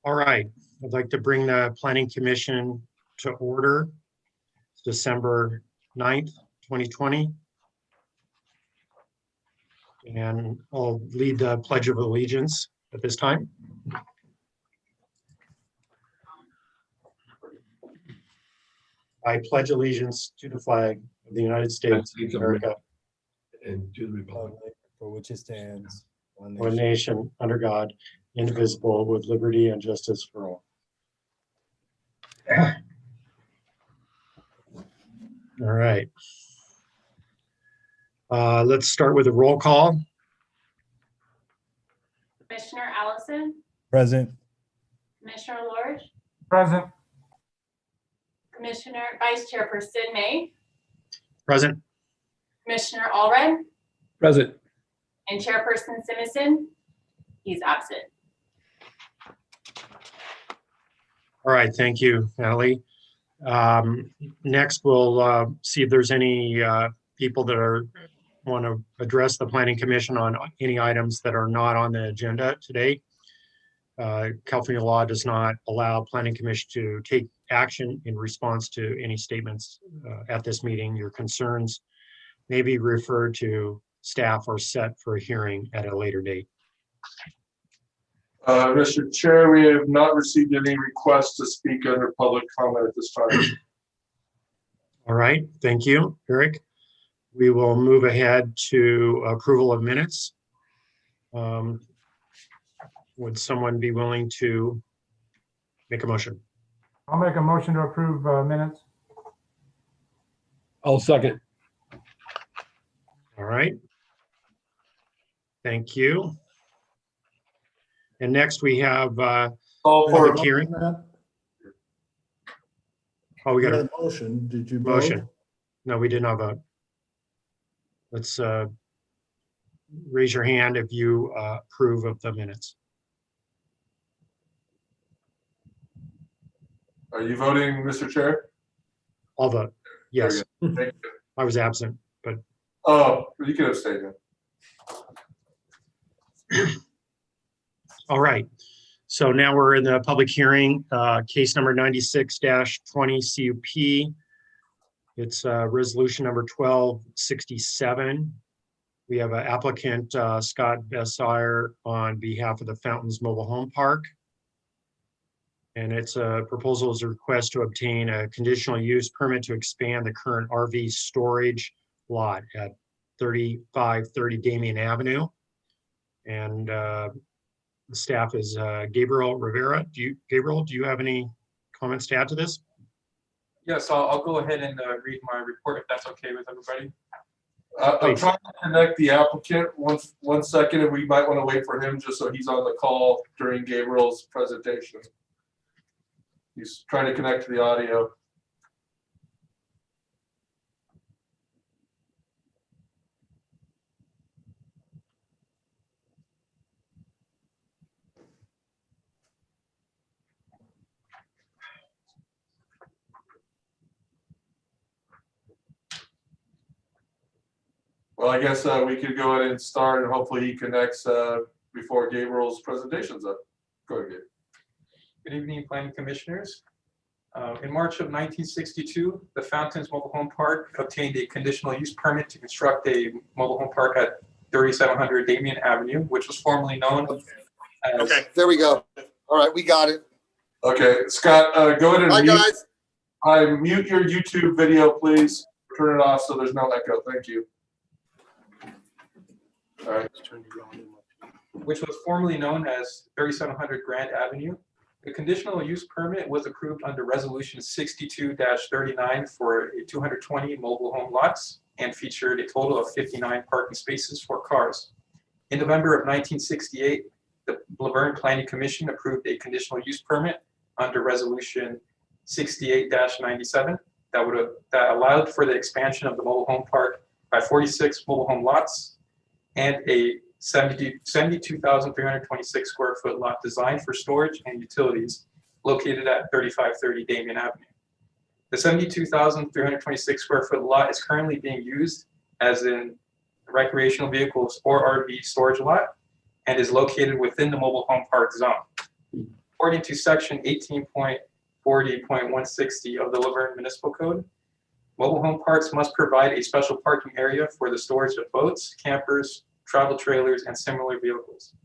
All right, I'd like to bring the Planning Commission to order. It's December 9th, 2020. And I'll lead the Pledge of Allegiance at this time. I pledge allegiance to the flag of the United States of America and to the republic for which it stands, one one nation. nation under God, indivisible, with liberty and justice for all. All right. Let's start with a roll call. Commissioner Allison, Present. Commissioner Lord, Present. Commissioner Vice Chairperson May, Present. Commissioner Allred, present. and Chairperson Simison. He's absent. All right, thank you, Ally. Next, we'll see if there's any people that want to address the Planning Commission on any items that are not on the agenda today. California law does not allow Planning Commission to take action in response to any statements at this meeting. Your concerns may be referred to staff or set for a hearing at a later date. Mr. Chair, we have not received any requests to speak under public comment at this time. All right, thank you, Eric. We will move ahead to approval of minutes. Would someone be willing to make a motion? I'll make a motion to approve minutes. I'll second. All right. Thank you. And next we have Call for public hearing. Oh, we got a Motion, did you vote? motion. No, we did not vote. Let's raise your hand if you approve of the minutes. Are you voting, Mr. Chair? I'll vote. Yes, Thank you. I was absent, but Oh, you can abstain then. all right. So now we're in the public hearing, case number 96-20 CUP. It's resolution number 1267. We have an applicant, Scott Bessire, on behalf of the Fountains Mobile Home Park. And it's a proposal is a request to obtain a conditional use permit to expand the current RV storage lot at 3530 Damien Avenue. And the staff is Gabriel Rivera. Gabriel, do you have any comments to add to this? Yes, I'll go ahead and read my report if that's okay with everybody. I'm Please. trying to connect the applicant. One second, and we might want to wait for him just so he's on the call during Gabriel's presentation. He's trying to connect to the audio. Well, I guess we could go ahead and start, and hopefully he connects before Gabriel's presentation's up. Go ahead, Gabe. Good evening, planning commissioners. In March of 1962, the Fountains Mobile Home Park obtained a conditional use permit to construct a mobile home park at 3700 Damien Avenue, which was formerly known as. Okay, there we go. All right, we got it. Okay, Scott, go ahead and Hi, guys. mute your YouTube video, please. Turn it off so there's no echo. Thank you. All right. Which was formerly known as 3700 Grand Avenue. The conditional use permit was approved under Resolution 62-39 for a 220 mobile home lots and featured a total of 59 parking spaces for cars. In November of 1968, the Laverne Planning Commission approved a conditional use permit under Resolution 68-97 that allowed for the expansion of the mobile home park by 46 mobile home lots and a 72,326 square foot lot designed for storage and utilities located at 3530 Damien Avenue. The 72,326 square foot lot is currently being used as in recreational vehicles or RV storage lot and is located within the mobile home park zone. According to section 18.40.160 of the Laverne Municipal Code, mobile home parks must provide a special parking area for the storage of boats, campers, travel trailers, and similar vehicles.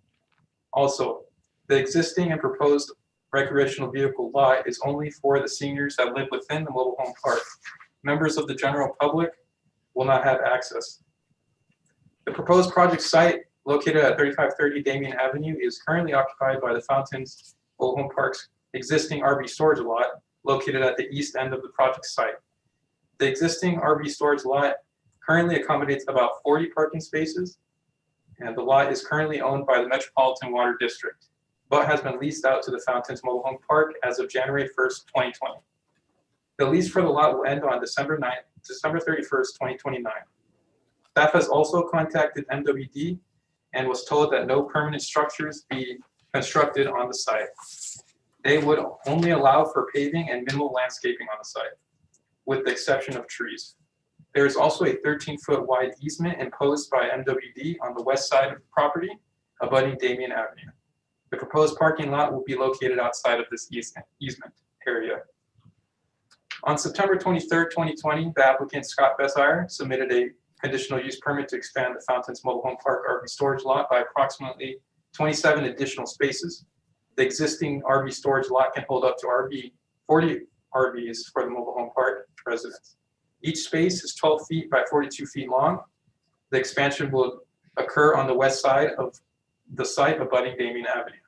Also, the existing and proposed recreational vehicle lot is only for the seniors that live within the mobile home park. Members of the general public will not have access. The proposed project site located at 3530 Damien Avenue is currently occupied by the Fountains Mobile Home Park's existing RV storage lot located at the east end of the project site. The existing RV storage lot currently accommodates about 40 parking spaces, and the lot is currently owned by the Metropolitan Water District, but has been leased out to the Fountains Mobile Home Park as of January 1st, 2020. The lease for the lot will end on December 31st, 2029. Staff has also contacted MWD and was told that no permanent structures be constructed on the site. They would only allow for paving and minimal landscaping on the site, with the exception of trees. There is also a 13-foot wide easement imposed by MWD on the west side of the property, abutting Damien Avenue. The proposed parking lot will be located outside of this easement area. On September 23rd, 2020, the applicant Scott Besire submitted a conditional use permit to expand the Fountains Mobile Home Park RV storage lot by approximately 27 additional spaces. The existing RV storage lot can hold up to 40 RVs for the mobile home park residents. Each space is 12 feet by 42 feet long. The expansion will occur on the west side of the site abutting Damien Avenue.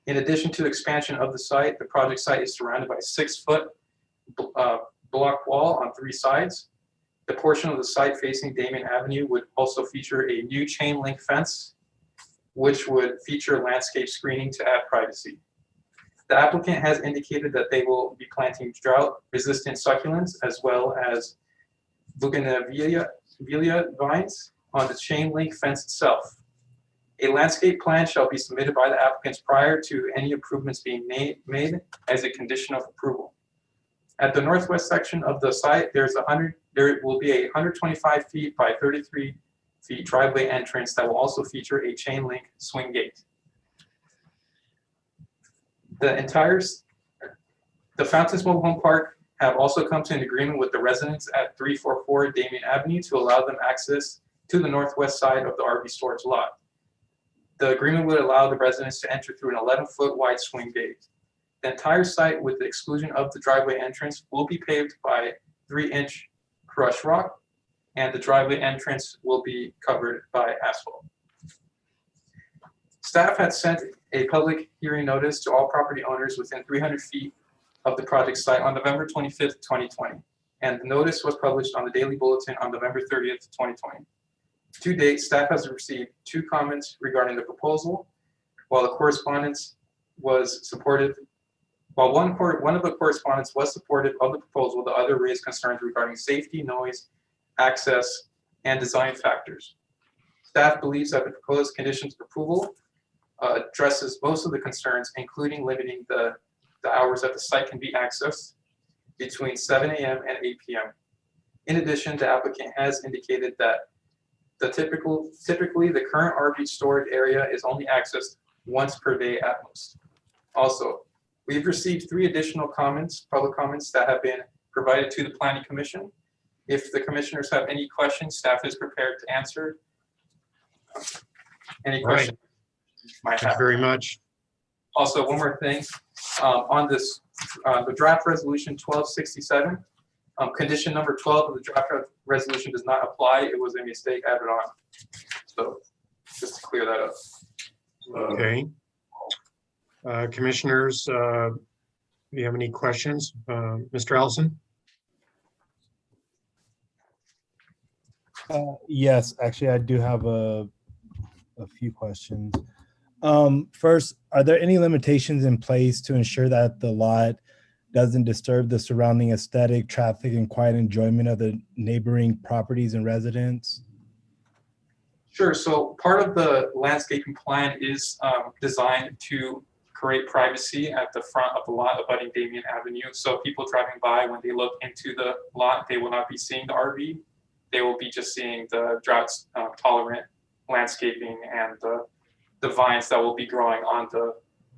In addition to the expansion of the site, the project site is surrounded by a 6-foot block wall on 3 sides. The portion of the site facing Damien Avenue would also feature a new chain link fence, which would feature landscape screening to add privacy. The applicant has indicated that they will be planting drought-resistant succulents as well as bougainvillea vines on the chain link fence itself. A landscape plan shall be submitted by the applicants prior to any improvements being made as a condition of approval. At the northwest section of the site, there will be a 125 feet by 33 feet driveway entrance that will also feature a chain link swing gate. The Fountains Mobile Home Park have also come to an agreement with the residents at 344 Damien Avenue to allow them access to the northwest side of the RV storage lot. The agreement would allow the residents to enter through an 11-foot wide swing gate. The entire site, with the exclusion of the driveway entrance, will be paved by 3-inch crushed rock, and the driveway entrance will be covered by asphalt. Staff had sent a public hearing notice to all property owners within 300 feet of the project site on November 25th, 2020, and the notice was published on the Daily Bulletin on November 30th, 2020. To date, staff has received 2 comments regarding the proposal. While the correspondence was supported, while one of the correspondents was supportive of the proposal, the other raised concerns regarding safety, noise, access, and design factors. Staff believes that the proposed conditions of approval addresses most of the concerns, including limiting the hours that the site can be accessed between 7 a.m. and 8 p.m. In addition, the applicant has indicated that typically the current RV storage area is only accessed once per day at most. Also, we've received 3 additional public comments that have been provided to the Planning Commission. If the commissioners have any questions, staff is prepared to answer any questions you might Thank have. you very much. Also, one more thing, on this, the draft resolution 1267, condition number 12 of the draft resolution does not apply. It was a mistake added on. So just to clear that up. Okay. Commissioners, do you have any questions? Mr. Allison? Yes, actually, I do have a few questions. First, are there any limitations in place to ensure that the lot doesn't disturb the surrounding aesthetic, traffic, and quiet enjoyment of the neighboring properties and residents? Sure. So part of the landscaping plan is designed to create privacy at the front of the lot abutting Damien Avenue. So people driving by, when they look into the lot, they will not be seeing the RV. They will be just seeing the drought tolerant landscaping and the vines that will be growing on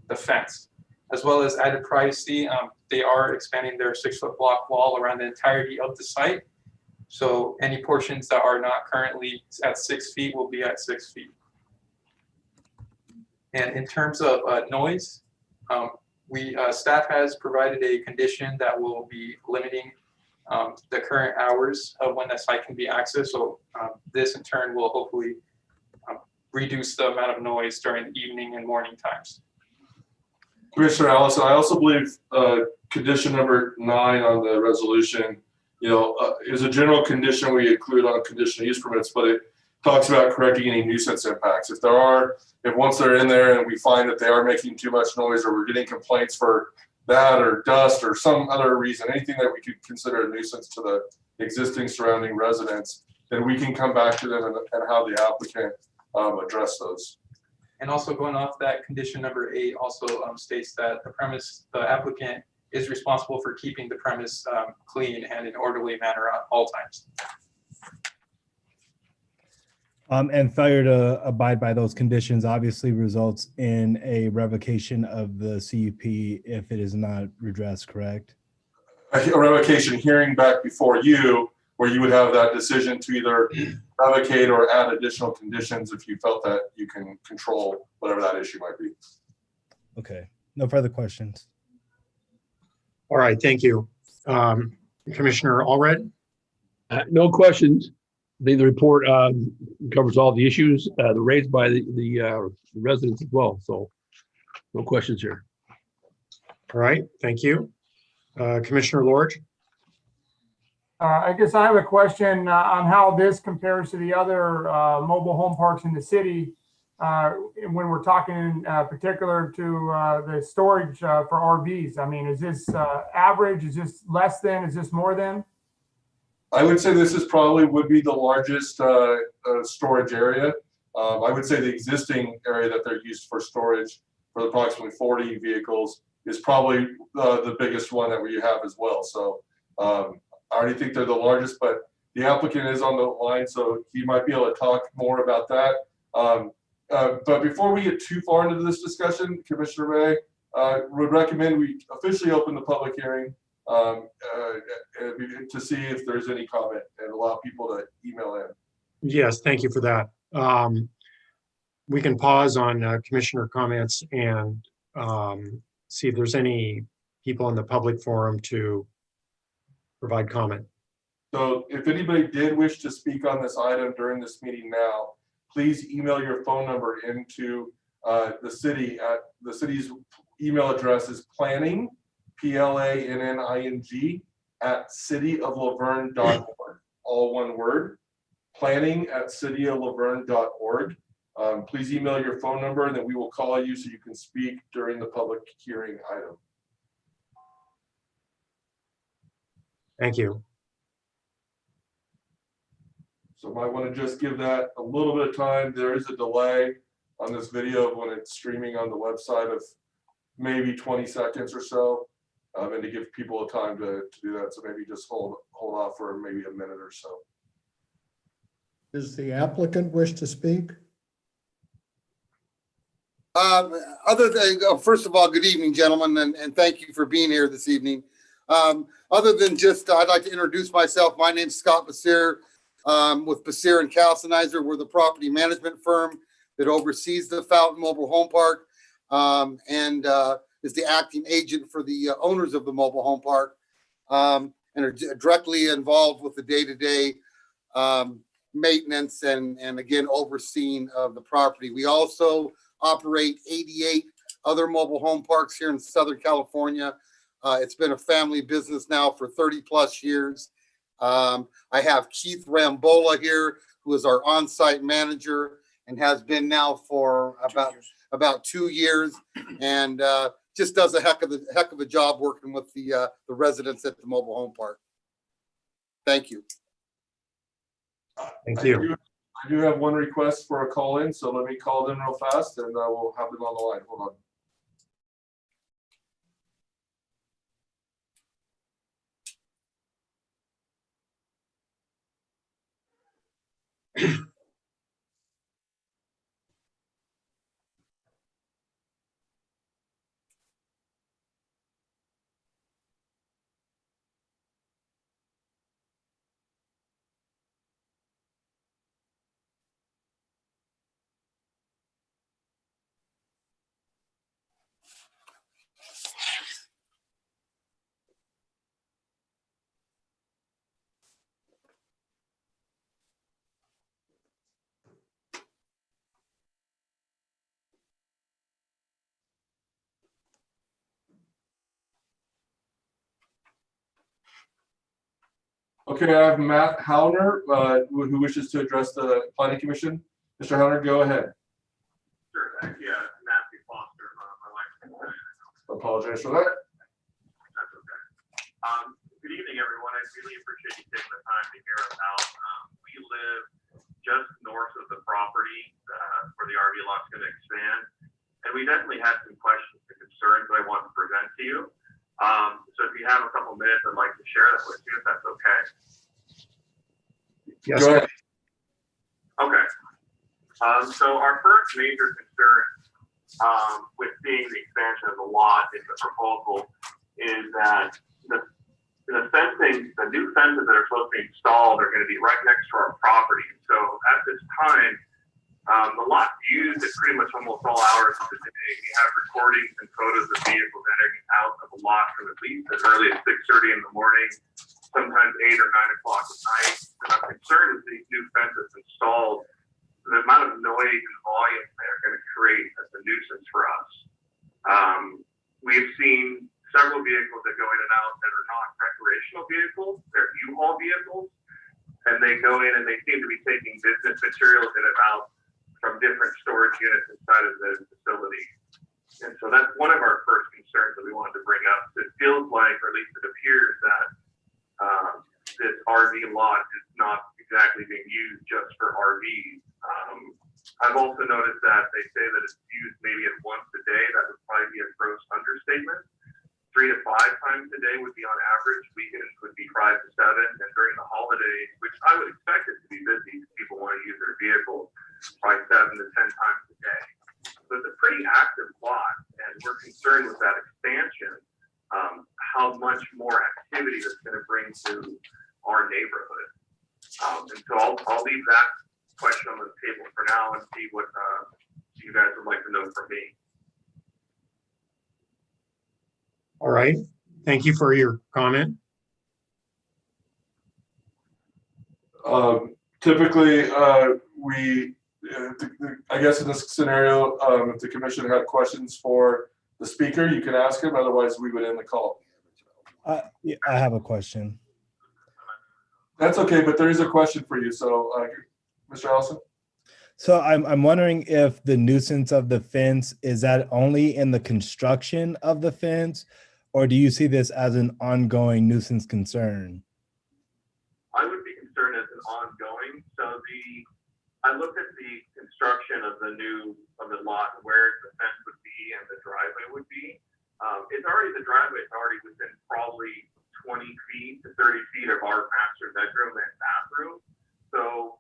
the fence. as well as added privacy. They are expanding their 6-foot block wall around the entirety of the site. So any portions that are not currently at 6 feet will be at 6 feet. And in terms of noise, staff has provided a condition that will be limiting the current hours of when the site can be accessed. So this in turn will hopefully reduce the amount of noise during the evening and morning times. Commissioner Allison, I also believe condition number 9 on the resolution, is a general condition we include on conditional use permits, but it talks about correcting any nuisance impacts. If once they're in there and we find that they are making too much noise, or we're getting complaints for that or dust or some other reason, anything that we could consider a nuisance to the existing surrounding residents, then we can come back to them and have the applicant address those. And also going off that, condition number 8 also states that the applicant is responsible for keeping the premise clean and in orderly manner at all times. And failure to abide by those conditions obviously results in a revocation of the CUP if it is not redressed, correct? A revocation hearing back before you, where you would have that decision to either revocate or add additional conditions if you felt that you can control whatever that issue might be. Okay, no further questions. All right, thank you. Commissioner Allred? No questions. The report covers all the issues raised by the residents as well. So no questions here. All right, thank you. Commissioner Lorge? I guess I have a question on how this compares to the other mobile home parks in the city. When we're talking in particular to the storage for RVs, I mean, is this average? Is this less than? Is this more than? I would say this would be the largest storage area. I would say the existing area that they're used for storage for approximately 40 vehicles is probably the biggest one that we have as well. So I already think they're the largest, but the applicant is on the line, so he might be able to talk more about that. But before we get too far into this discussion, Commissioner Ray, would recommend we officially open the public hearing to see if there's any comment and allow people to email in. Yes, thank you for that. We can pause on commissioner comments and see if there's any people in the public forum to provide comment. So if anybody did wish to speak on this item during this meeting now, please email your phone number into the city. The city's email address is planning, PLANNING, @cityoflaverne.org. All one word, planning@cityoflaverne.org. Please email your phone number and then we will call you so you can speak during the public hearing item. Thank you. So might want to just give that a little bit of time. There is a delay on this video when it's streaming on the website of maybe 20 seconds or so. And to give people a time to do that. So maybe just hold off for maybe a minute or so. Does the applicant wish to speak? First of all, good evening, gentlemen, and thank you for being here this evening. Other than just, I'd like to introduce myself. My name's Scott Basir with Basir and Kalsenizer. We're the property management firm that oversees the Fountain Mobile Home Park and is the acting agent for the owners of the mobile home park and are directly involved with the day-to-day maintenance and again, overseeing of the property. We also operate 88 other mobile home parks here in Southern California. It's been a family business now for 30 plus years. I have Keith Rambola here, who is our on-site manager and has been now for about 2 years, and just does a heck of a job working with the residents at the mobile home park. Thank you. Thank you. I do have one request for a call in, so let me call them real fast and we'll have them on the line. Hold on. Okay, I have Matt Hauner, who wishes to address the planning commission. Mr. Hauner, go ahead. Sure, yeah, Matthew Foster, my wife. Apologize for that. That's okay. Good evening, everyone. I really appreciate you taking the time to hear us out. We live just north of the property where the RV lot's going to expand. And we definitely had some questions and concerns that I want to present to you. So if you have a couple minutes, I'd like to share that with you, if that's okay. Yes. Go ahead. Okay. So our first major concern with seeing the expansion of the lot in the proposal is that the fencing, the new fences that are supposed to be installed are going to be right next to our property. So at this time, the lot used at pretty much almost all hours of the day. We have recordings and photos of vehicles entering out of the lot from at least as early as 6:30 in the morning, sometimes 8 or 9 o'clock at night. And I'm concerned with these new fences installed, the amount of noise and volume they're going to create as a nuisance for us. We've seen several vehicles that go in and out that are not recreational vehicles, they're U-Haul vehicles, and they go in and they seem to be taking business materials in and out from different storage units inside of the facility. And so that's one of our first concerns that we wanted to bring up. It feels like, or at least it appears that this RV lot is not exactly being used just for RVs. I've also noticed that they say that it's used maybe at once a day. That would probably be a gross understatement. 3 to 5 times a day would be on average. Weekends would be 5 to 7. And during the holidays, which I would expect it to be busy, people want to use their vehicles by 7 to 10 times a day. So it's a pretty active lot, and we're concerned with that expansion, how much more activity that's going to bring to our neighborhood. And so I'll leave that question on the table for now and see what you guys would like to know from me. All right. Thank you for your comment. Typically, I guess in this scenario, if the commission had questions for the speaker, you can ask him. Otherwise, we would end the call. Yeah, I have a question. That's okay, but there is a question for you. So, Mr. Allison? So I'm wondering if the nuisance of the fence, is that only in the construction of the fence, or do you see this as an ongoing nuisance concern? I would be concerned as an ongoing. So I looked at the construction of the lot, where the fence would be and the driveway would be. The driveway is already within probably 20 feet to 30 feet of our master bedroom and bathroom. So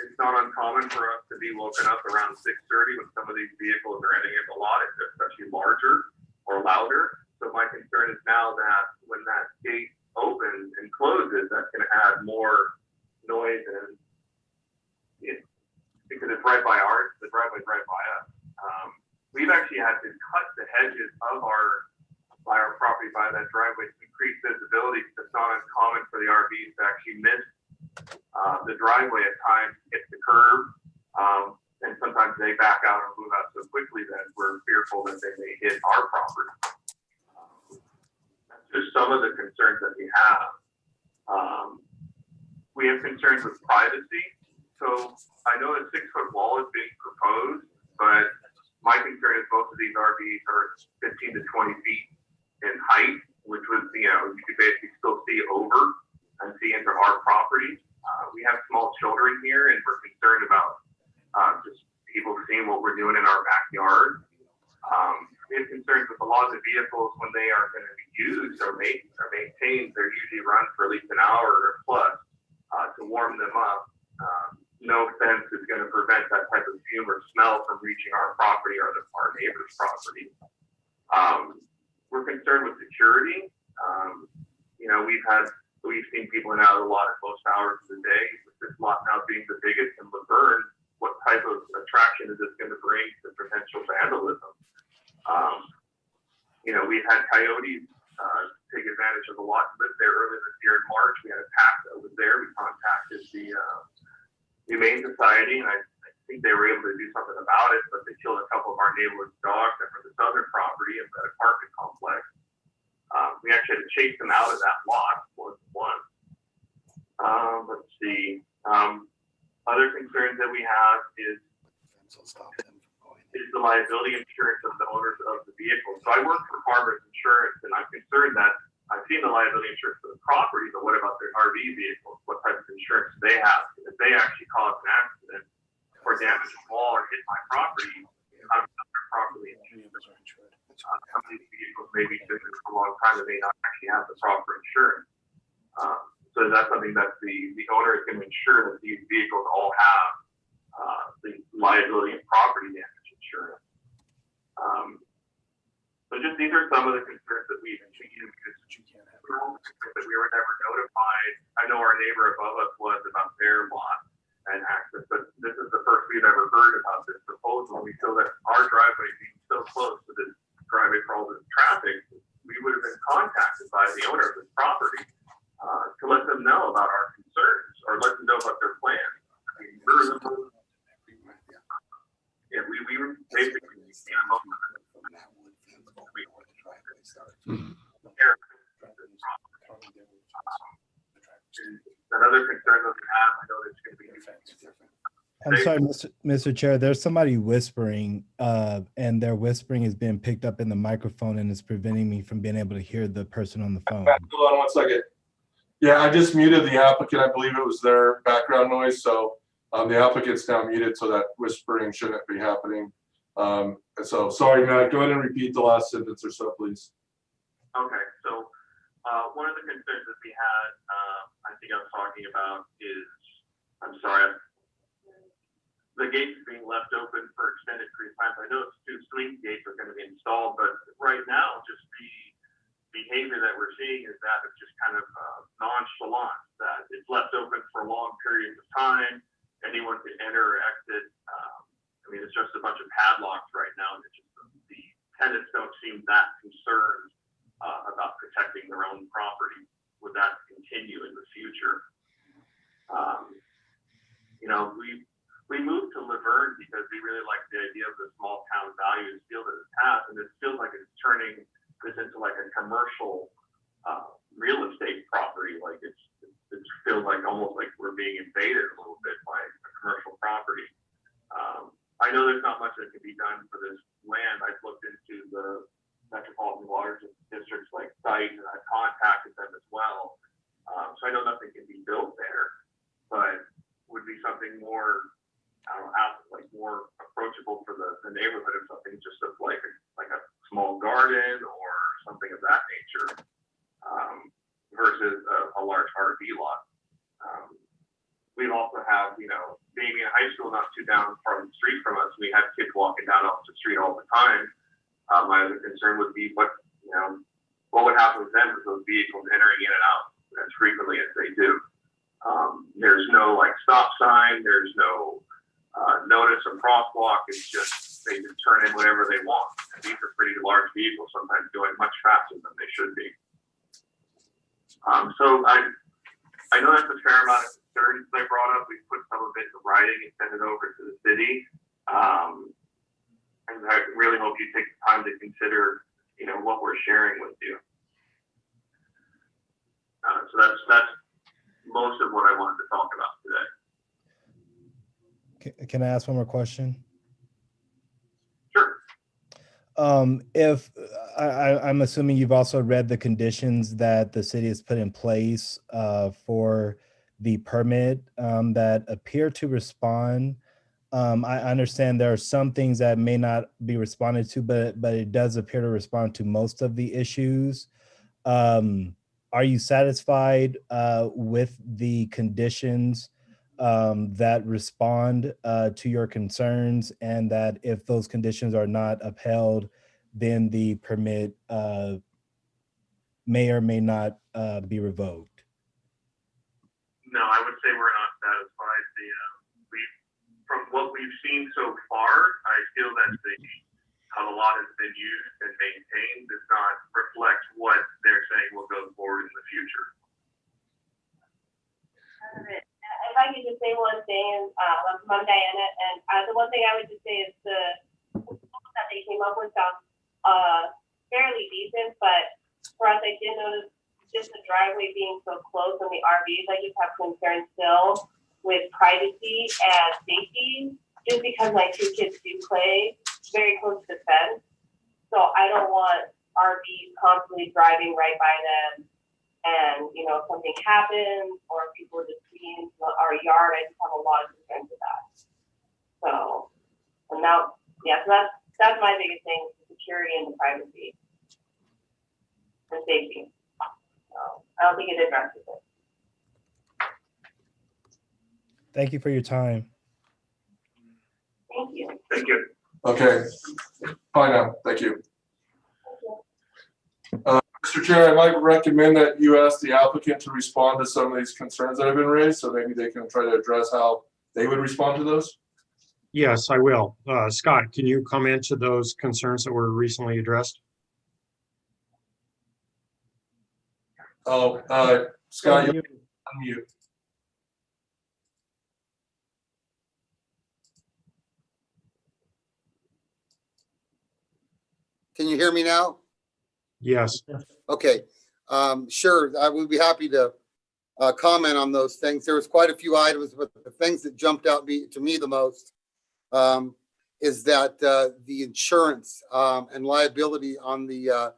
it's not uncommon for us to be woken up around 6:30 when some of these vehicles are entering the lot, especially larger or louder. So my concern is now that when that gate opens and closes, that's going to add more noise, and because it's right by ours, the driveway's right by us. We've actually had to cut the hedges of our property by that driveway to increase visibility. It's not uncommon for the RVs to actually miss the driveway at times, hit the curb, and sometimes they back out and move out so quickly that we're fearful that they may hit our property. That's just some of the concerns that we have. We have concerns with privacy. So I know a 6-foot wall is being proposed, but my concern is both of these RVs are 15 to 20 feet in height, which was, you could basically still see over and see into our property. We have small children here, and we're concerned about just people seeing what we're doing in our backyard. We have concerns with a lot of the vehicles when they are going to be used or maintained. They're usually run for at least an hour or plus to warm them up. No fence is going to prevent that type of fume or smell from reaching our property or our neighbor's property. We're concerned with security. We've seen people in and out of the lot at most hours of the day. With this lot now being the biggest in Laverne, what type of attraction is this going to bring to potential vandalism? We've had coyotes take advantage of the lot and live there earlier this year in March. We had a pack that was there. We contacted the Humane Society, and I think they were able to do something about it, but they killed a couple of our neighborhood dogs that were the southern property of that apartment complex. We actually had to chase them out of that lot once. that we have is the liability insurance of the owners of the vehicle. So I work for Farmers Insurance, and I'm concerned that I've seen the liability insurance for the property, but what about their RV vehicles? What type of insurance do they have? If they actually cause an accident or damage a wall or hit my property, I'm not properly insured. Some of these vehicles may be sitting for a long time and may not actually have the proper insurance. So that's something that the owner is going to ensure that these vehicles all have the liability and property damage insurance. So just these are some of the concerns that we've seen because we were never notified. I know our neighbor above us was about their lot and access, but this is the first we've ever heard about this proposal. We feel that our driveway being so close to this driveway for all this traffic, we would have been contacted by the owner of this property to let them know about our concerns or let them know about their plans. I mean, we were basically another concern that we have, I know it's going to be. I'm sorry, Mr. Chair, there's somebody whispering, and their whispering is being picked up in the microphone and is preventing me from being able to hear the person on the phone. Hold on 1 second. Yeah, I just muted the applicant. I believe it was their background noise. So the applicant's now muted, so that whispering shouldn't be happening. And so, sorry, Matt, go ahead and repeat the last sentence or so, please. Okay, so one of the concerns that we had, I think I was talking about is, I'm sorry, the gates being left open for extended period of time. I know it's 2 swing gates are going to be installed, but right now, just the behavior that we're seeing is that it's just kind of nonchalant, that it's left open for long periods of time. Anyone can enter or exit. I mean, it's just a bunch of padlocks right now, and it's just the tenants don't seem that concerned about protecting their own property. Would that continue in the future? You know, we moved to Laverne because we really like the idea of the small town value and feel that it has, and it feels like it's turning this into like a commercial real estate property. Like it feels like almost like we're being invaded a little bit by a commercial property. I know there's not much that can be done for this land. I've looked into the metropolitan water districts like site, and I've contacted them as well. So I know nothing can be built there, but would be something more, I don't know, like more approachable for the neighborhood, or something just of like a small garden or something of that nature, versus a large RV lot. We also have, you know, being in high school not too down from the street from us, we have kids walking down off the street all the time. My other concern would be what would happen with them with those vehicles entering in and out as frequently as they do. There's no like stop sign, there's no notice or crosswalk. It's just they just turn in whatever they want. And these are pretty large vehicles, sometimes going much faster than they should be. So I know that's a fair amount of concerns they brought up. We put some of it in writing and sent it over to the city. And I really hope you take the time to consider, you know, what we're sharing with you. So that's most of what I wanted to talk about today. Can I ask one more question? Sure. If I'm assuming you've also read the conditions that the city has put in place for the permit that appear to respond. I understand there are some things that may not be responded to, but it does appear to respond to most of the issues. Are you satisfied with the conditions that respond to your concerns, and that if those conditions are not upheld, then the permit may or may not be revoked? No, I would say we're not satisfied. From what we've seen so far, I feel that how the lot has been used and maintained does not reflect what they're saying will go forward in the future. If I could just say one thing, I'm Diana, and the one thing I would just say is the proposal that they came up with sounds fairly decent, but for us, I did notice just the driveway being so close and the RVs, I just have concerns still. with privacy and safety, just because my two kids do play very close to the fence. So I don't want RVs constantly driving right by them. And, you know, if something happens or people just see our yard, I just have a lot of concerns with that. So, and now, yeah, so that's my biggest thing, security and the privacy and safety. So I don't think it addresses it. Thank you for your time. Thank you. Thank you. Okay, fine now, thank you. Mr. Chair, I might recommend that you ask the applicant to respond to some of these concerns that have been raised, so maybe they can try to address how they would respond to those. Yes, I will. Scott, can you comment to those concerns that were recently addressed? Oh, Scott, you unmute. Can you hear me now? Yes. Okay, sure, I would be happy to comment on those things. There was quite a few items, but the things that jumped out to me the most is that the insurance and liability on the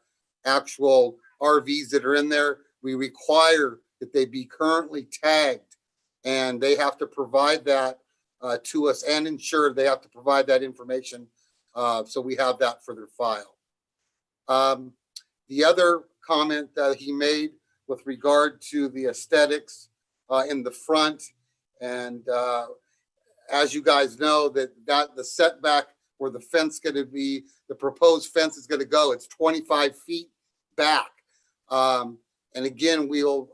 actual RVs that are in there, we require that they be currently tagged, and they have to provide that to us, and ensure they have to provide that information, so we have that for their file. The other comment that he made with regard to the aesthetics in the front, and as you guys know, that the setback where the fence going to be, the proposed fence is going to go, it's 25 feet back. And again, we're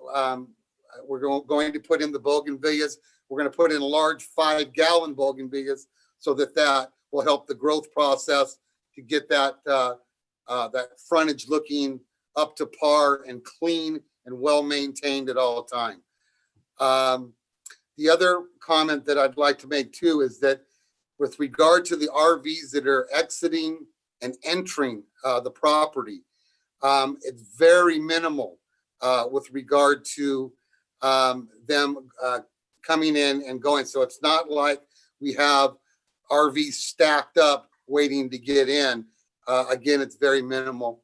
going to put in the bougainvilleas. We're going to put in large 5-gallon bougainvilleas so that will help the growth process to get that frontage looking up to par and clean and well maintained at all time. The other comment that I'd like to make too is that with regard to the RVs that are exiting and entering the property, it's very minimal with regard to them coming in and going. So it's not like we have RVs stacked up waiting to get in. Again, it's very minimal.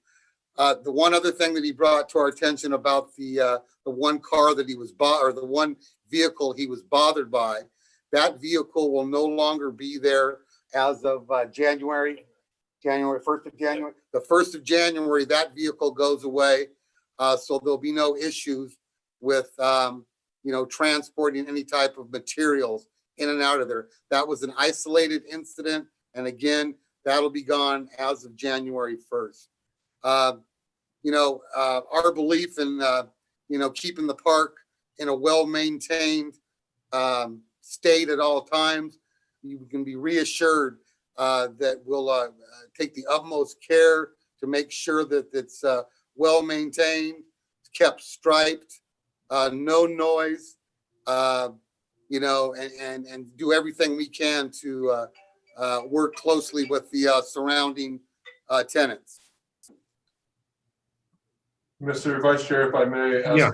The one other thing that he brought to our attention about the one car that he was or the one vehicle he was bothered by, that vehicle will no longer be there as of January 1st of January. The 1st of January, that vehicle goes away. So there'll be no issues with, transporting any type of materials in and out of there. That was an isolated incident. And again, that'll be gone as of January 1st. Our belief in, keeping the park in a well-maintained state at all times, you can be reassured that we'll take the utmost care to make sure that it's well-maintained, kept striped, no noise, and do everything we can to work closely with the surrounding tenants. Mr. Vice Chair, if I may ask Yeah.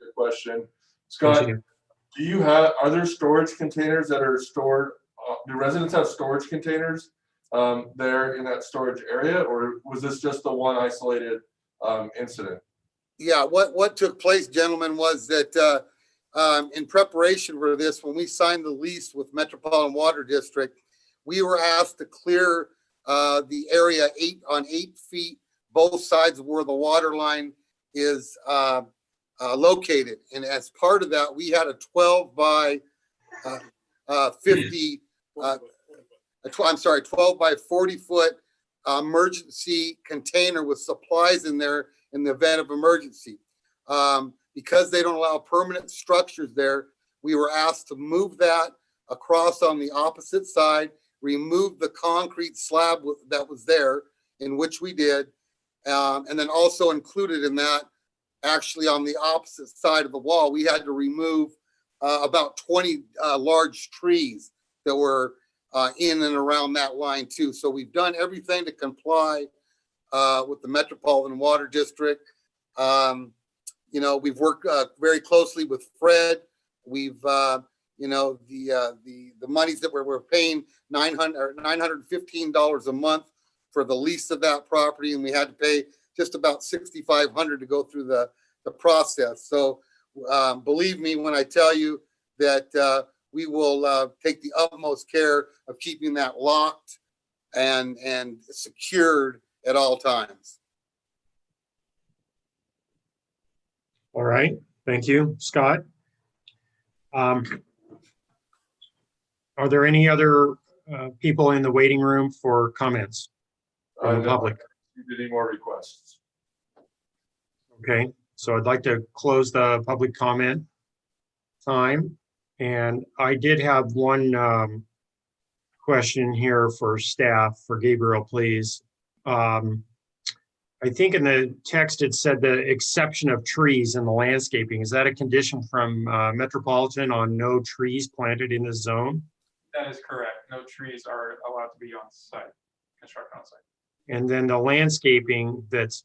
a question. Scott, are there storage containers that are stored? Do residents have storage containers there in that storage area, or was this just the one isolated incident? Yeah, what took place, gentlemen, was that in preparation for this, when we signed the lease with Metropolitan Water District, we were asked to clear the area 8 feet, both sides of where the water line is located. And as part of that, we had a 12 by 12 by 40 foot emergency container with supplies in there in the event of emergency. Because they don't allow permanent structures there, we were asked to move that across on the opposite side, remove the concrete slab that was there, in which we did. And then also included in that, actually on the opposite side of the wall, we had to remove about 20 large trees that were in and around that line too. So we've done everything to comply with the Metropolitan Water District. We've worked very closely with Fred. We've you know, the monies that we're paying $915 a month for the lease of that property, and we had to pay just about $6,500 to go through the process. So believe me when I tell you that we will take the utmost care of keeping that locked and secured at all times. All right, thank you, Scott. Are there any other people in the waiting room for comments from the No, public? any more requests? Okay, so I'd like to close the public comment time. And I did have one question here for staff, for Gabriel, please. I think in the text it said the exception of trees in the landscaping. Is that a condition from Metropolitan on no trees planted in the zone? That is correct. No trees are allowed to be on site, constructed on site. And then the landscaping that's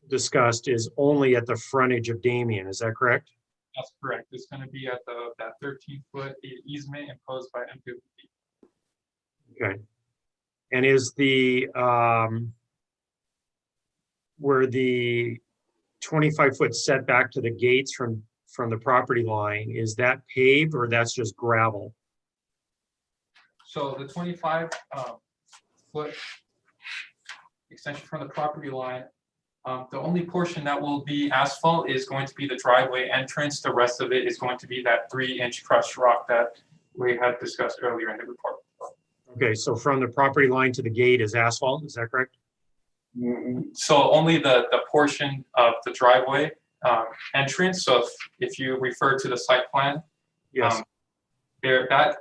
discussed is only at the frontage of Damien, is that correct? That's correct. It's going to be at that 13-foot easement imposed by MWP. Okay. And is the, where the 25-foot setback to the gates from the property line, is that paved or that's just gravel? So the 25-foot extension from the property line, the only portion that will be asphalt is going to be the driveway entrance. The rest of it is going to be that 3-inch crushed rock that we had discussed earlier in the report. Okay, so from the property line to the gate is asphalt, is that correct? So only the portion of the driveway entrance. So if you refer to the site plan, Yes. That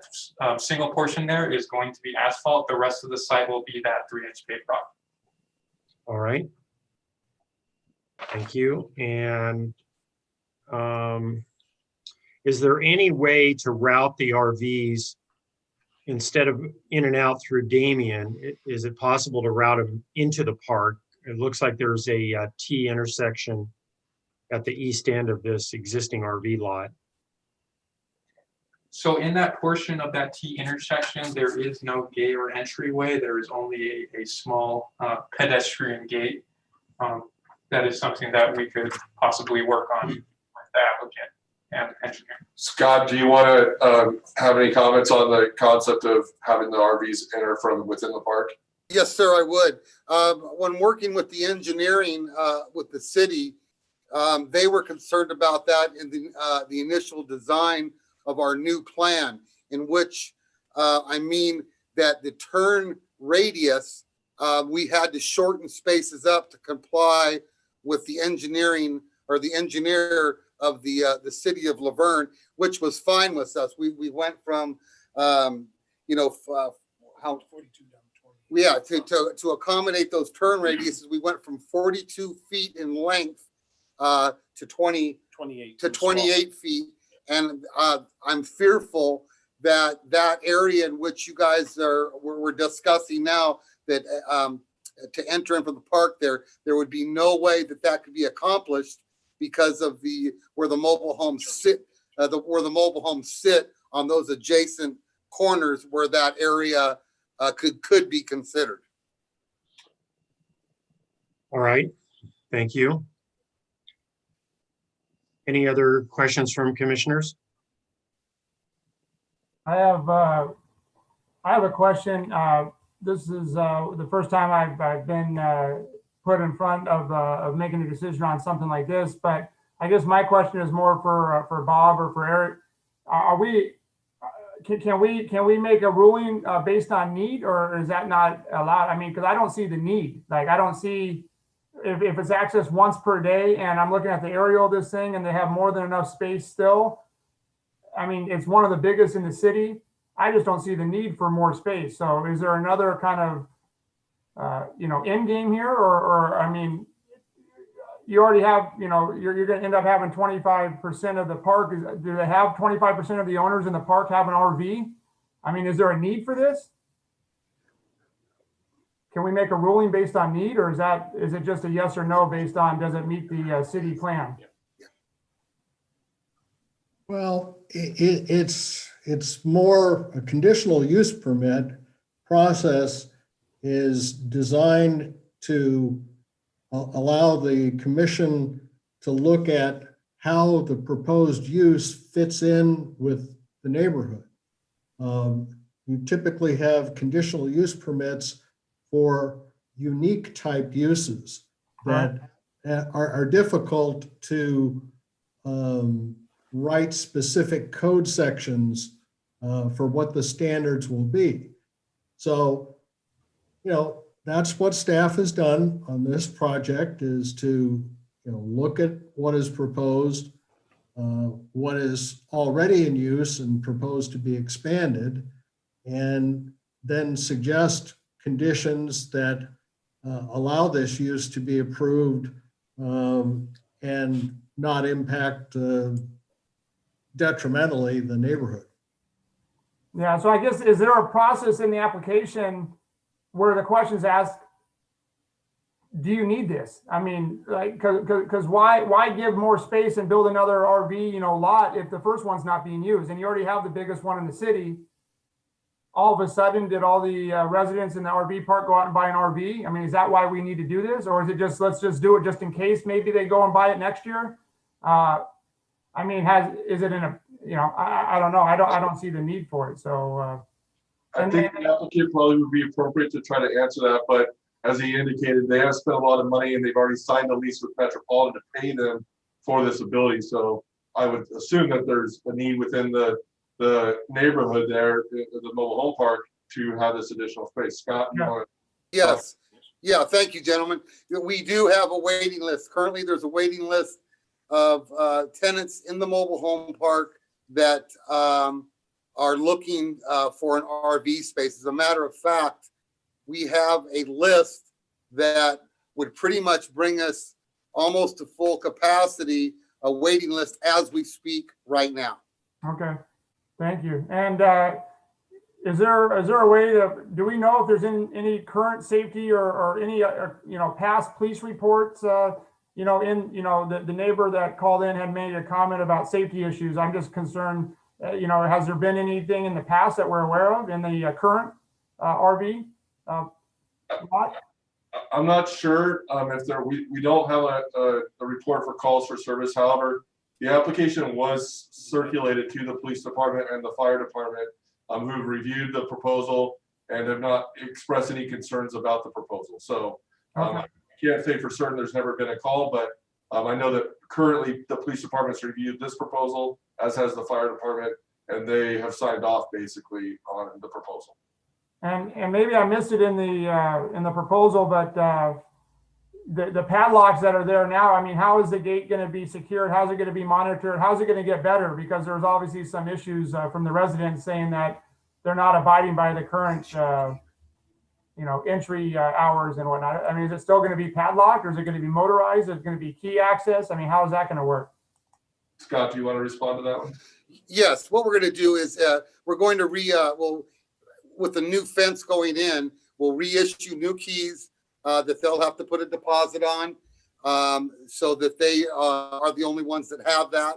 single portion there is going to be asphalt. The rest of the site will be that 3-inch paved rock. All right. Thank you. And is there any way to route the RVs instead of in and out through Damien? Is it possible to route them into the park? It looks like there's a T intersection at the east end of this existing RV lot. So in that portion of that T intersection, there is no gate or entryway. There is only a small pedestrian gate. That is something that we could possibly work on with the applicant and engineer. Scott, do you want to have any comments on the concept of having the RVs enter from within the park? Yes, sir, I would. When working with the engineering with the city, they were concerned about that in the initial design of our new plan, in which I mean that the turn radius, we had to shorten spaces up to comply with the engineering or the engineer of the city of Laverne, which was fine with us. We went from how 42 down to 20. Yeah, to accommodate those turn radiuses, we went from 42 feet in length to 28 feet. And I'm fearful that that area in which you guys we're discussing now, that to enter in from the park there would be no way that could be accomplished because of where the mobile homes sit, where the mobile homes sit on those adjacent corners where that area could be considered. All right, thank you. Any other questions from commissioners? I have a question. This is the first time I've been put in front of making a decision on something like this, but I guess my question is more for Bob or for Eric. Can we make a ruling based on need, or is that not allowed? I mean, because I don't see the need. Like, I don't see if it's accessed once per day, and I'm looking at the aerial of this thing, and they have more than enough space still. I mean, it's one of the biggest in the city. I just don't see the need for more space. So is there another kind of, end game here? Or I mean, you already have, you're going to end up having 25% of the park. Do they have 25% of the owners in the park have an RV? I mean, is there a need for this? Can we make a ruling based on need, or is it just a yes or no based on, does it meet the city plan? Well, it's it's more a conditional use permit process is designed to allow the commission to look at how the proposed use fits in with the neighborhood. You typically have conditional use permits for unique type uses that are difficult to write specific code sections for what the standards will be. So, that's what staff has done on this project, is to, look at what is proposed, what is already in use and proposed to be expanded, and then suggest conditions that allow this use to be approved and not impact detrimentally the neighborhood. Yeah, so I guess, is there a process in the application where the question's asked, do you need this? I mean, like, because why give more space and build another RV, lot if the first one's not being used? And you already have the biggest one in the city. All of a sudden, did all the residents in the RV park go out and buy an RV? I mean, is that why we need to do this? Or is it just, let's just do it just in case maybe they go and buy it next year? I mean, is it in a, I don't know. I don't see the need for it. So, I think the applicant probably would be appropriate to try to answer that, but as he indicated, they have spent a lot of money and they've already signed a lease with Metropolitan to pay them for this ability. So I would assume that there's a need within the neighborhood there, the mobile home park, to have this additional space. Scott, you want to? Yes. Yeah, thank you, gentlemen. We do have a waiting list. Currently, there's a waiting list of tenants in the mobile home park that are looking for an RV space. As a matter of fact, we have a list that would pretty much bring us almost to full capacity, a waiting list as we speak right now. okay, thank you. And is there a way to, do we know if there's any current safety or any, past police reports, the neighbor that called in had made a comment about safety issues. I'm just concerned, has there been anything in the past that we're aware of in the current RV lot? I'm not sure if there, we don't have a report for calls for service. However, the application was circulated to the police department and the fire department, who've reviewed the proposal and have not expressed any concerns about the proposal. So I can't say for certain there's never been a call, but I know that currently the police department's reviewed this proposal, as has the fire department, and they have signed off basically on the proposal. And maybe I missed it in the proposal, but the padlocks that are there now, I mean, how is the gate going to be secured? How's it going to be monitored? How's it going to get better? Because there's obviously some issues from the residents saying that they're not abiding by the current, entry hours and whatnot. I mean, is it still going to be padlocked, or is it going to be motorized? Is it going to be key access? I mean, how is that going to work? Scott, do you want to respond to that one? Yes, what we're going to do is we're going to with the new fence going in, we'll reissue new keys that they'll have to put a deposit on, so that they are the only ones that have that.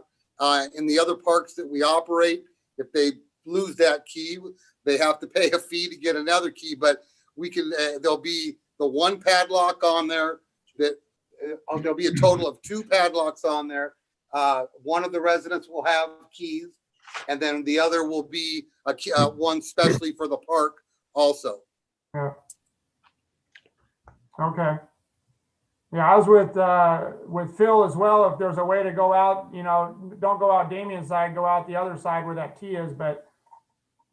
In the other parks that we operate, if they lose that key, they have to pay a fee to get another key. But we can, there'll be the one padlock on there that there'll be a total of 2 padlocks on there. One of the residents will have keys, and then the other will be a key, one specially for the park also. Yeah. Okay. Yeah, I was with Phil as well. If there's a way to go out, don't go out Damien's side, go out the other side where that key is. But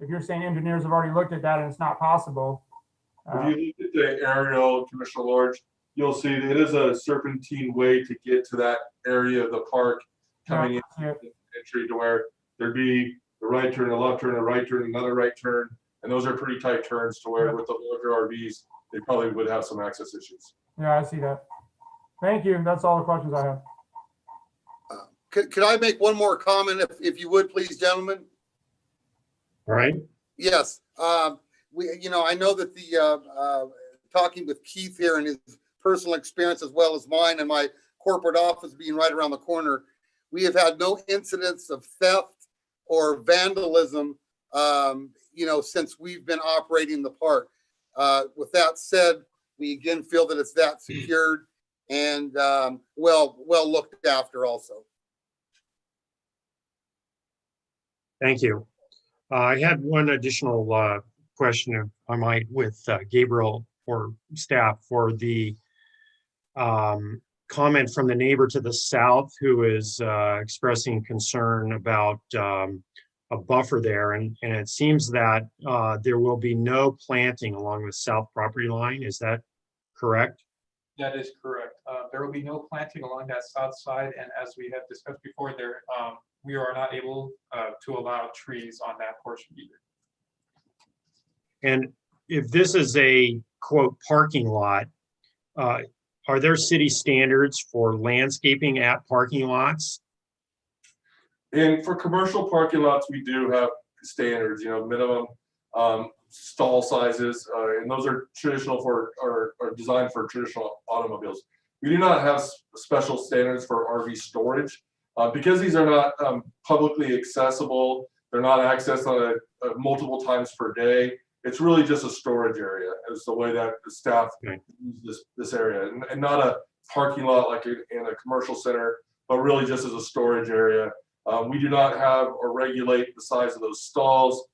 if you're saying engineers have already looked at that and it's not possible. If you look at the aerial, Commissioner Lorge, you'll see that it is a serpentine way to get to that area of the park, coming in entry, to where there'd be the right turn, a left turn, a right turn, another right turn. And those are pretty tight turns, to where with the larger RVs, they probably would have some access issues. Yeah, I see that. Thank you. That's all the questions I have. Could I make one more comment, if you would, please, gentlemen? All right. Yes. I know that the talking with Keith here and his personal experience as well as mine, and my corporate office being right around the corner, we have had no incidents of theft or vandalism since we've been operating the park. With that said, we again feel that it's that secured and well looked after also. Thank you. I had one additional question, if I might, with Gabriel or staff for the comment from the neighbor to the south who is expressing concern about a buffer there. And it seems that there will be no planting along the south property line. Is that correct? That is correct. There will be no planting along that south side, and as we have discussed before, we are not able to allow trees on that portion either. And if this is a quote parking lot, are there city standards for landscaping at parking lots? And for commercial parking lots, we do have standards, minimum stall sizes, and those are traditional or designed for traditional automobiles. We do not have special standards for RV storage because these are not publicly accessible. They're not accessed on multiple times per day. It's really just a storage area is the way that the staff use this area, and not a parking lot like in a commercial center, but really just as a storage area. We do not have or regulate the size of those stalls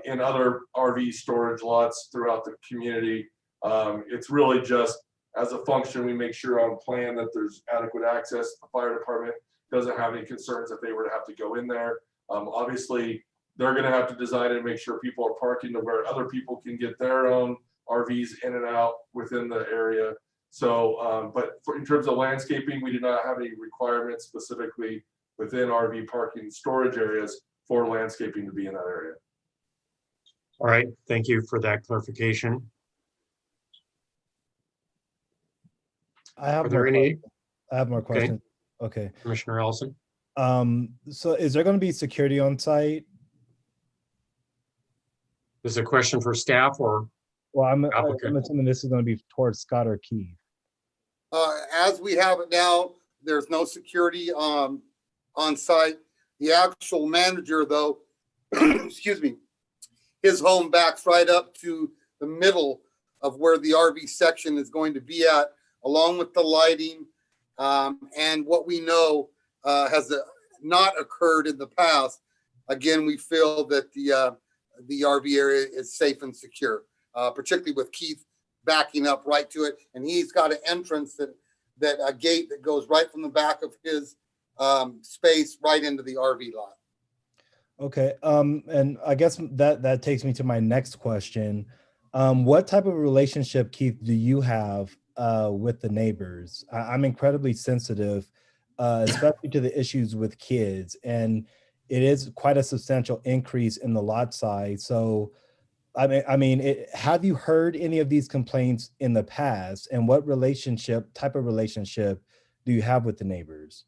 in other RV storage lots throughout the community. It's really just as a function, we make sure on plan that there's adequate access. The fire department doesn't have any concerns if they were to have to go in there. Obviously, they're going to have to design and make sure people are parking to where other people can get their own RVs in and out within the area. So, but in terms of landscaping, we do not have any requirements specifically within RV parking storage areas for landscaping to be in that area. All right, thank you for that clarification. I have Are there more any? questions. I have more questions. Okay. Commissioner Ellison? So is there going to be security on site? Is a question for staff or Well, I'm applicant? assuming this is going to be towards Scott or Keith. As we have it now, there's no security on site. The actual manager, though, excuse me, his home backs right up to the middle of where the RV section is going to be at, along with the lighting. And what we know has not occurred in the past. Again, we feel that the RV area is safe and secure, particularly with Keith backing up right to it. And he's got an entrance that a gate that goes right from the back of his space right into the RV lot. Okay. And I guess that takes me to my next question. What type of relationship, Keith, do you have with the neighbors? I'm incredibly sensitive, especially to the issues with kids, and it is quite a substantial increase in the lot size. So, have you heard any of these complaints in the past, and what type of relationship do you have with the neighbors?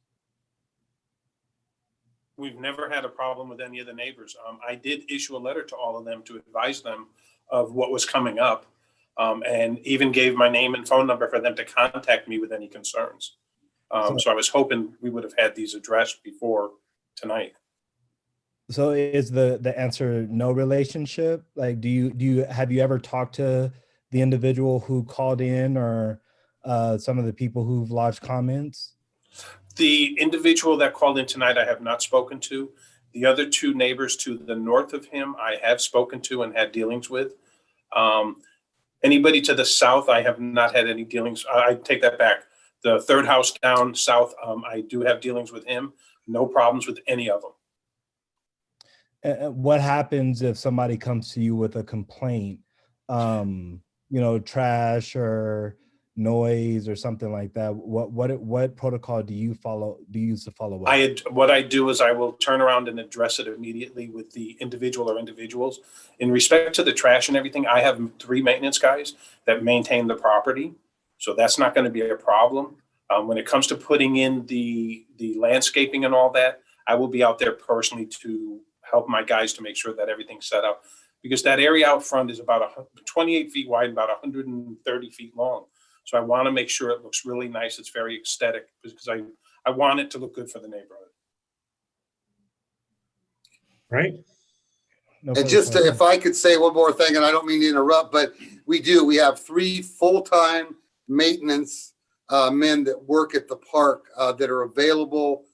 We've never had a problem with any of the neighbors. I did issue a letter to all of them to advise them of what was coming up, and even gave my name and phone number for them to contact me with any concerns. So I was hoping we would have had these addressed before tonight. So is the answer no relationship? Like, have you ever talked to the individual who called in, or some of the people who've lodged comments? The individual that called in tonight, I have not spoken to. The other two neighbors to the north of him, I have spoken to and had dealings with. Anybody to the south, I have not had any dealings. I take that back. The third house down south, I do have dealings with him. No problems with any of them. What happens if somebody comes to you with a complaint, trash or noise or something like that? What protocol do you use to follow up? What I do is I will turn around and address it immediately with the individual or individuals. In respect to the trash and everything, I have 3 maintenance guys that maintain the property, so that's not going to be a problem. When it comes to putting in the landscaping and all that, I will be out there personally to help my guys to make sure that everything's set up, because that area out front is about 28 feet wide, about 130 feet long. So I want to make sure it looks really nice. It's very aesthetic, because I want it to look good for the neighborhood. Right. No And further just to, questions. if I could say one more thing, and I don't mean to interrupt, but we have 3 full-time maintenance men that work at the park that are available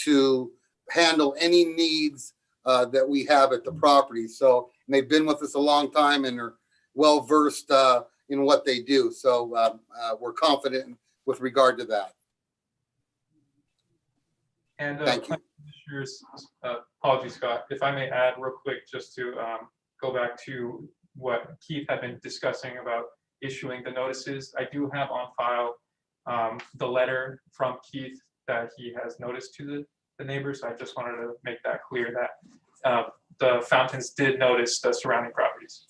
to handle any needs that we have at the property. So and they've been with us a long time and are well-versed in what they do. So we're confident with regard to that. And Thank you. Commissioners, apologies, Scott, if I may add real quick, just to go back to what Keith had been discussing about issuing the notices. I do have on file the letter from Keith that he has noticed to the neighbors. I just wanted to make that clear that the Fountains did notice the surrounding properties.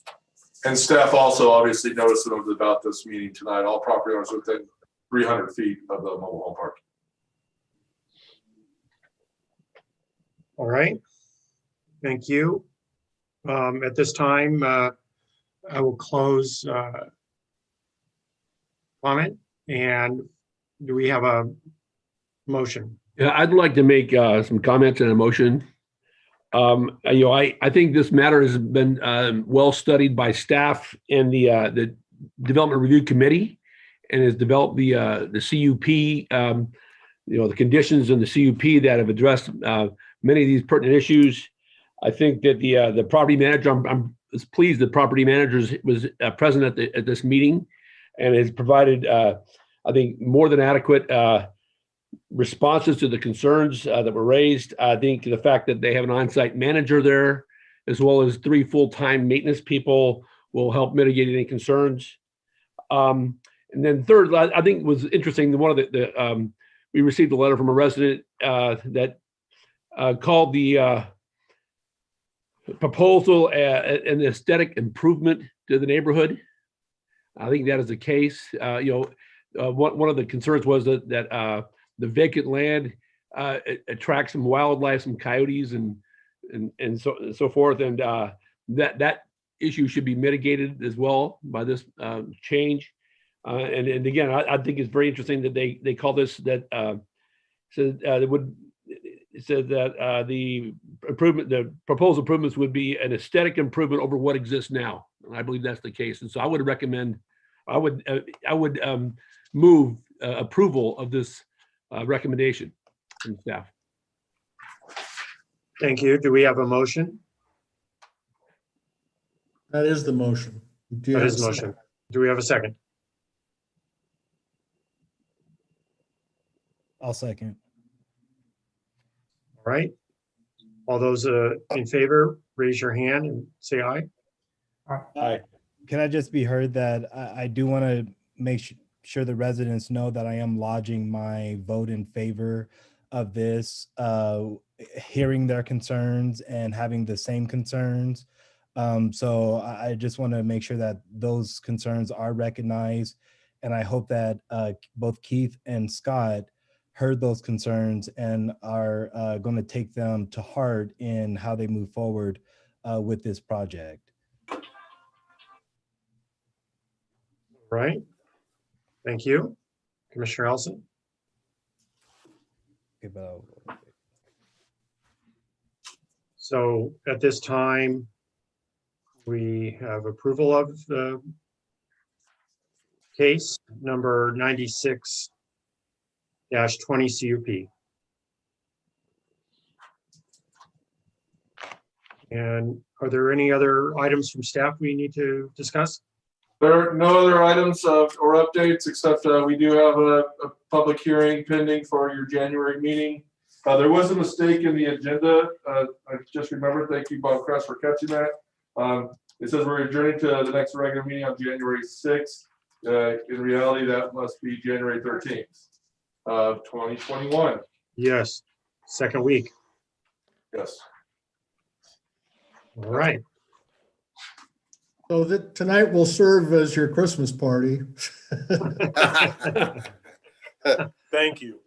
And staff also obviously noticed about this meeting tonight, all property owners within 300 feet of the mobile home park. All right. Thank you. At this time, I will close comment. And do we have a motion? Yeah, I'd like to make some comments and a motion. I think this matter has been well studied by staff and the Development Review Committee, and has developed the CUP, the conditions in the CUP that have addressed many of these pertinent issues. I think that the property manager, I'm pleased the property manager was present at this meeting and has provided, I think, more than adequate responses to the concerns that were raised. I think the fact that they have an on-site manager there, as well as 3 full-time maintenance people, will help mitigate any concerns. And then third, I think was interesting, one of we received a letter from a resident that called the proposal an aesthetic improvement to the neighborhood. I think that is the case. One of the concerns was that the vacant land attracts some wildlife, some coyotes, and so forth, and that issue should be mitigated as well by this change. And again, I think it's very interesting that they call this that said that the proposed improvements would be an aesthetic improvement over what exists now. And I believe that's the case. And so I would recommend, I would move approval of this recommendation from staff. Thank you. Do we have a motion? That is the motion. Do you That have is a motion. second? Do we have a second? I'll second. All right. All those in favor, raise your hand and say aye. Can I just be heard that I do want to make sure the residents know that I am lodging my vote in favor of this, hearing their concerns and having the same concerns. So I just want to make sure that those concerns are recognized. And I hope that both Keith and Scott heard those concerns and are going to take them to heart in how they move forward with this project. Right. Thank you. Commissioner Elson. Okay, but So at this time, we have approval of the case number 96-20 CUP. And are there any other items from staff we need to discuss? There are no other items or updates, except we do have a public hearing pending for your January meeting. There was a mistake in the agenda. I just remembered. Thank you, Bob Kress, for catching that. It says we're adjourning to the next regular meeting on January 6th. In reality, that must be January 13th of 2021. Yes, second week. Yes. All right. So that tonight will serve as your Christmas party. Thank you.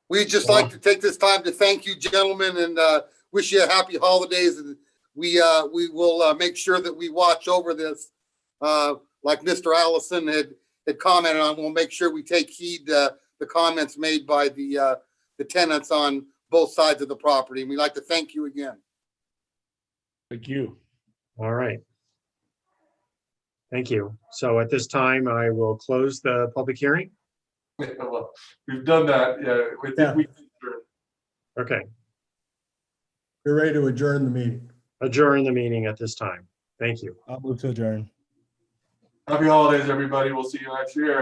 We'd just like to take this time to thank you, gentlemen, and wish you a happy holidays. And we will make sure that we watch over this, like Mr. Allison had commented on. We'll make sure we take heed to the comments made by the tenants on both sides of the property. And we'd like to thank you again. Thank you. All right. Thank you. So at this time, I will close the public hearing. Well, we've done that, yeah. We Yeah. think Okay, We're ready to adjourn the meeting. adjourn the meeting at this time. Thank you. I'll move to adjourn. Happy holidays, everybody. We'll see you next year.